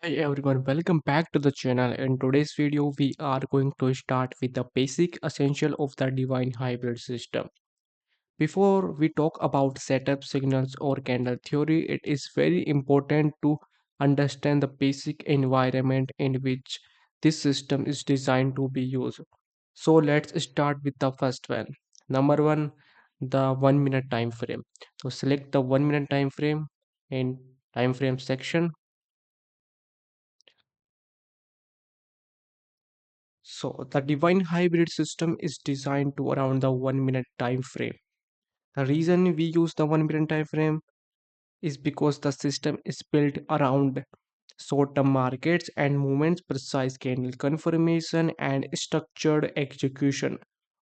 Hey everyone, welcome back to the channel. In today's video, we are going to start with the basic essential of the divine hybrid system. Before we talk about setup signals or candle theory, it is very important to understand the basic environment in which this system is designed to be used. So let's start with the first one. Number one, the 1 minute time frame. So select the 1 minute time frame in time frame section. So the divine hybrid system is designed to around the 1 minute time frame. The reason we use the 1 minute time frame is because the system is built around short-term markets and movements, precise candle confirmation, and structured execution.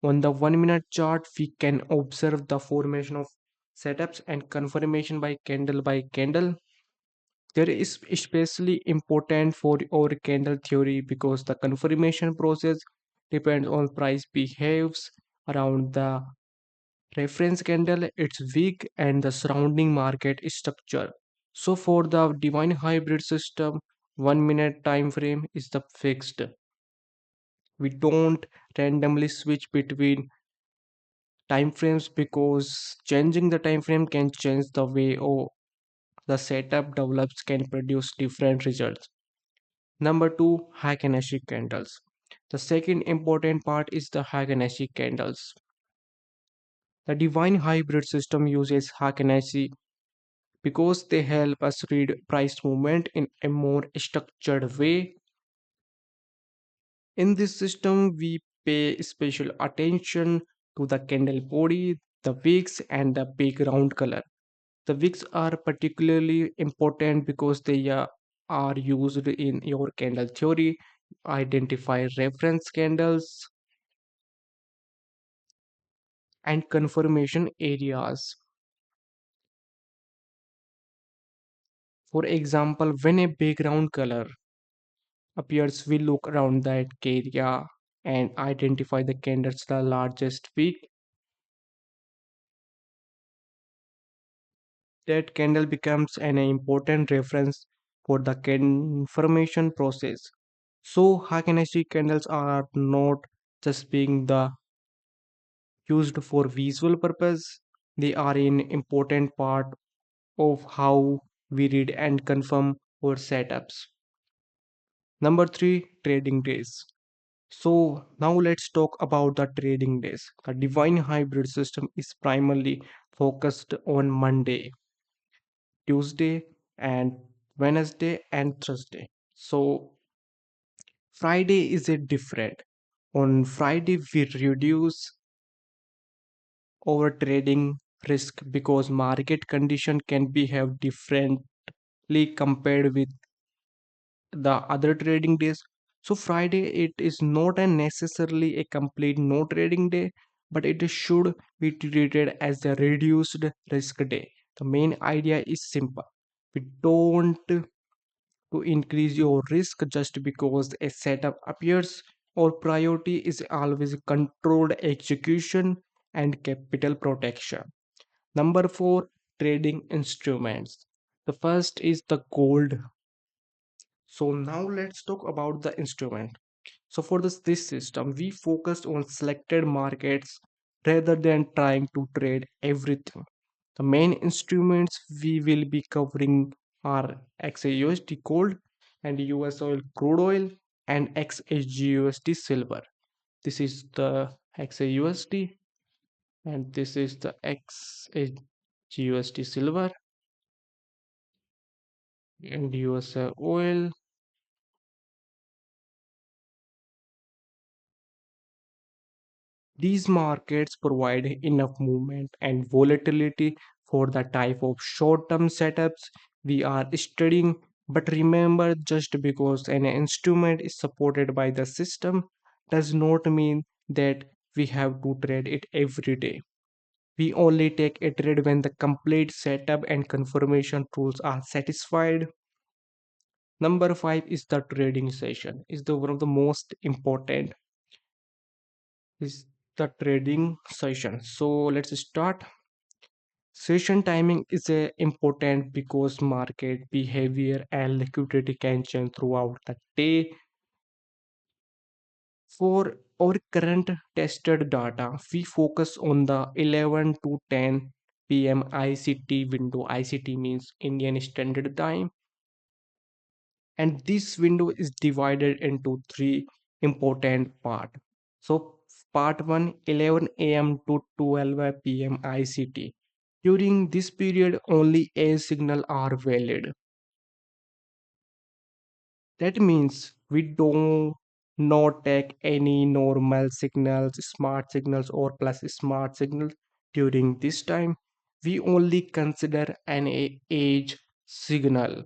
On the 1 minute chart, we can observe the formation of setups and confirmation by candle. There is especially important for our candle theory because the confirmation process depends on price behaves around the reference candle, its wick, and the surrounding market structure. So for the divine hybrid system, 1 minute time frame is the fixed. We don't randomly switch between time frames because changing the time frame can change the way the setup develops can produce different results. Number two, Heikin candles. The second important part is the Heikin candles. The divine hybrid system uses Heikin because they help us read price movement in a more structured way. In this system, we pay special attention to the candle body, the wicks, and the background color. The wicks are particularly important because are used in your candle theory, identify reference candles and confirmation areas. For example, when a background color appears, we look around that area and identify the candles the largest peak. That candle becomes an important reference for the confirmation process. So Heikin candles are not just being the used for visual purpose, they are an important part of how we read and confirm our setups. Number three, trading days. So now let's talk about the trading days. The divine hybrid system is primarily focused on Monday, Tuesday, and Wednesday and Thursday. So Friday is a different. On Friday, we reduce our trading risk because market condition can behave differently compared with the other trading days. So Friday it is not a necessarily a complete no trading day, but it should be treated as a reduced risk day. The main idea is simple. We don't to increase your risk just because a setup appears. Our priority is always controlled execution and capital protection. Number four, trading instruments. The first is the gold. So now let's talk about the instrument. So for this system, we focused on selected markets rather than trying to trade everything. The main instruments we will be covering are XAUUSD gold and US oil crude oil and XAGUSD silver. This is the XAUUSD and this is the XAGUSD silver and US oil. These markets provide enough movement and volatility for the type of short-term setups we are studying. But remember, just because an instrument is supported by the system does not mean that we have to trade it every day. We only take a trade when the complete setup and confirmation rules are satisfied. Number five is the trading session. Is the one of the most important is the trading session. So let's start. Session timing is important because market behavior and liquidity can change throughout the day. For our current tested data, we focus on the 11 to 10 p.m. ICT window. ICT means Indian Standard Time, and this window is divided into three important parts. So, part 1, 11 a.m. to 12 p.m. ICT. During this period, only A signal are valid. That means we do not take any normal signals, smart signals, or plus smart signals during this time. We only consider an age signal,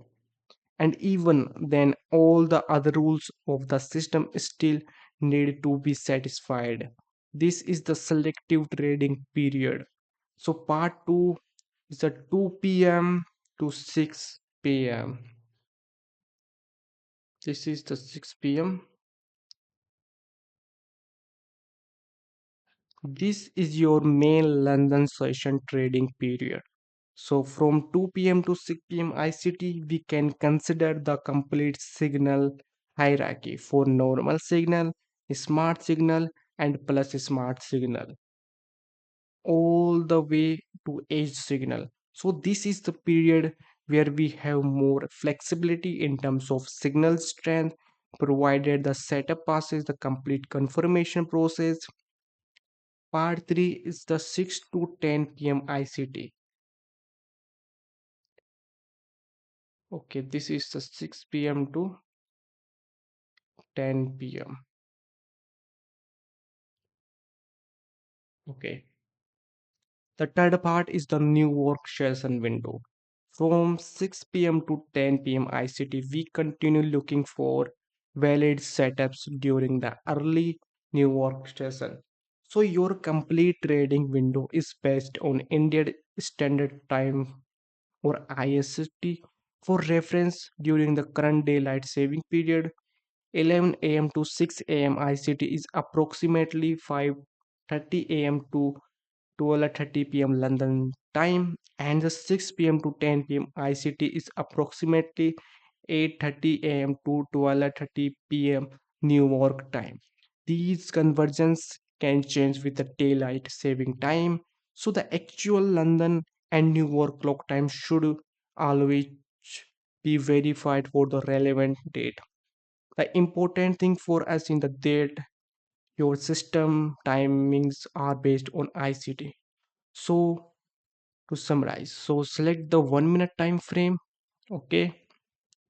and even then, all the other rules of the system still need to be satisfied. This is the selective trading period. So, part 2 is the 2 p.m. to 6 p.m. This is the 6 p.m. This is your main London session trading period. So from 2 p.m. to 6 p.m. ICT, we can consider the complete signal hierarchy for normal signal, smart signal, and plus smart signal, all the way to edge signal. So this is the period where we have more flexibility in terms of signal strength, provided the setup passes the complete confirmation process. Part 3 is the 6 to 10 p.m. ICT. Okay, this is the 6 p.m. to 10 p.m. Okay. The third part is the new work session window. From 6 p.m. to 10 p.m. ICT, we continue looking for valid setups during the early new work session. So your complete trading window is based on Indian Standard Time or IST. For reference, during the current daylight saving period, 11 a.m. to 6 a.m. ICT is approximately 5:30 a.m. to 12:30 p.m. London time, and the 6 p.m. to 10 p.m. ICT is approximately 8:30 a.m. to 12:30 p.m. New York time. These conversions can change with the daylight saving time, so the actual London and New York clock time should always be verified for the relevant date. The important thing for us in the date, your system timings are based on ICT. So to summarize, so select the 1 minute time frame. Okay,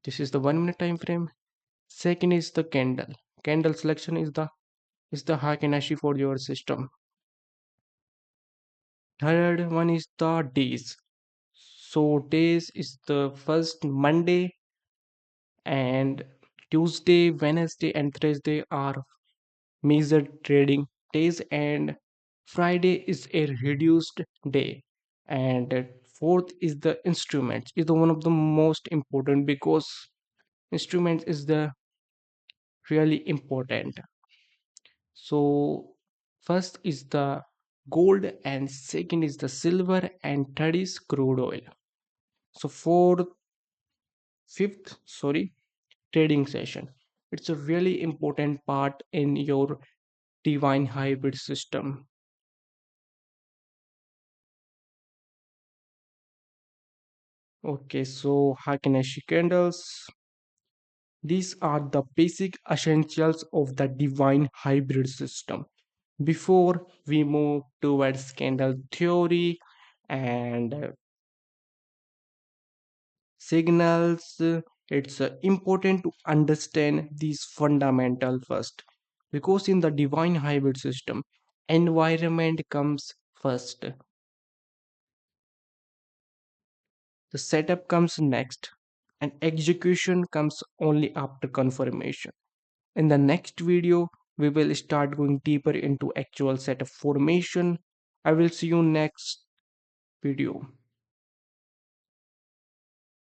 this is the 1 minute time frame. Second is the candle. Candle selection is the Heikin for your system. Third one is the days. So days is the first Monday and Tuesday, Wednesday, and Thursday are major trading days, and Friday is a reduced day. And fourth is the instruments. Is the one of the most important because instruments is the really important. So first is the gold, and second is the silver, and third is crude oil. So fourth, fifth, sorry, trading session. It's a really important part in your divine hybrid system. Okay, so Hakenashi candles. These are the basic essentials of the divine hybrid system. Before we move towards candle theory and signals, it's important to understand these fundamental first. Because in the divine hybrid system, environment comes first. The setup comes next, and execution comes only after confirmation. In the next video, we will start going deeper into actual setup formation. I will see you next video.